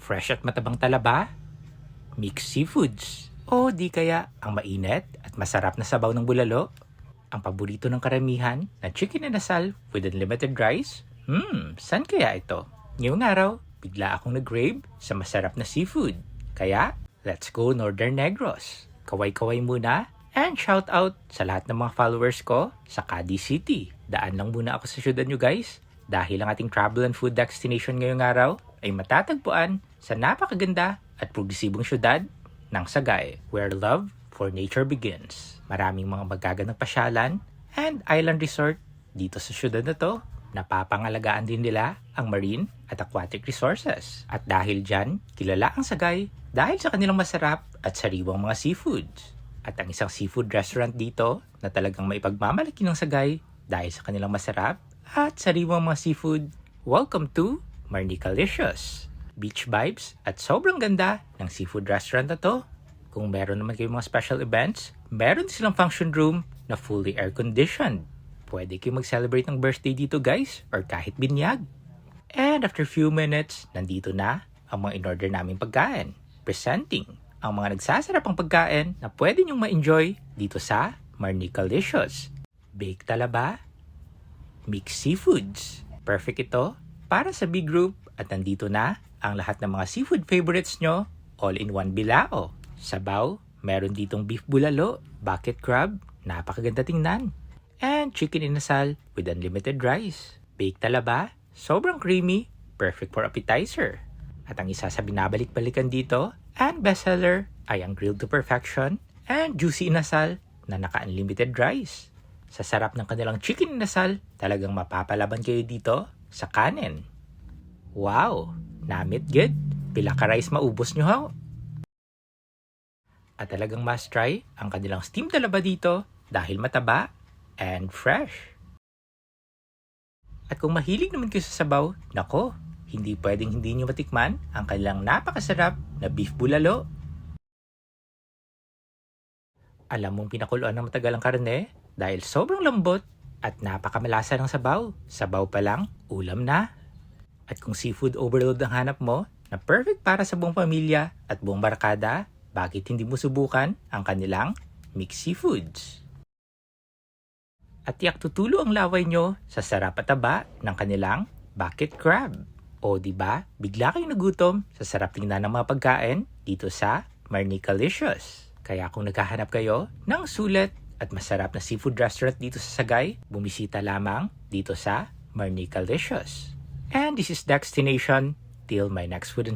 Fresh at matabang talaba, mixed seafoods, o di kaya ang mainit at masarap na sabaw ng bulalo, ang paborito ng karamihan na chicken inasal with unlimited rice. Saan kaya ito? Ngayong araw, bigla akong nag-grave sa masarap na seafood. Kaya, let's go Northern Negros. Kaway-kaway muna and shout out sa lahat ng mga followers ko sa Cadiz City. Daan lang muna ako sa syudad nyo guys dahil ang ating travel and food destination ngayong araw ay matatagpuan sa napakaganda at progresibong syudad ng Sagay, where love for nature begins. Maraming mga magagandang pasyalan and island resort dito sa syudad na to. Napapangalagaan din nila ang marine at aquatic resources. At dahil dyan, kilala ang Sagay dahil sa kanilang masarap at sariwang mga seafoods. At ang isang seafood restaurant dito na talagang maipagmamalaki ng Sagay dahil sa kanilang masarap at sariwang mga seafood. Welcome to Marnicalicious. Beach vibes at sobrang ganda ng seafood restaurant na to. Kung meron naman kayong mga special events, meron silang function room na fully air-conditioned. Pwede kayong mag-celebrate ng birthday dito guys or kahit binyag. And after few minutes, nandito na ang mga in-order naming pagkain. Presenting ang mga nagsasarapang pagkain na pwede nyong ma-enjoy dito sa Marnicalicious. Baked talaba, mixed seafoods. Perfect ito para sa big group at nandito na ang lahat ng mga seafood favorites nyo all in one bilao. Sabaw, meron ditong beef bulalo, bucket crab, napakaganda tingnan. And chicken inasal with unlimited rice. Baked talaba, sobrang creamy, perfect for appetizer. At ang isa sa binabalik-balikan dito and bestseller ay ang grilled to perfection and juicy inasal na naka-unlimited rice. Sa sarap ng kanilang chicken inasal, talagang mapapalaban kayo dito sa kanin. Wow! Namit good. Pila ka rice maubos nyo ho. At talagang must try ang kanilang steamed talaba dito dahil mataba and fresh. At kung mahilig naman kayo sa sabaw, nako, hindi pwedeng hindi nyo matikman ang kanilang napakasarap na beef bulalo. Alam mong pinakuluan ng matagal ang karne dahil sobrang lambot at napakamalasa ng sabaw. Sabaw pa lang, ulam na. At kung seafood overload ang hanap mo na perfect para sa buong pamilya at buong barkada, bakit hindi mo subukan ang kanilang mixed seafoods? At tiyak tutulo ang laway nyo sa sarap at taba ng kanilang bucket crab. O diba, bigla kayong nagutom sa sarap tingnan ng mga pagkain dito sa Marnicalicious. Kaya kung naghahanap kayo ng sulit at masarap na seafood restaurant dito sa Sagay, bumisita lamang dito sa Marnicalicious. And this is Destination till my next food and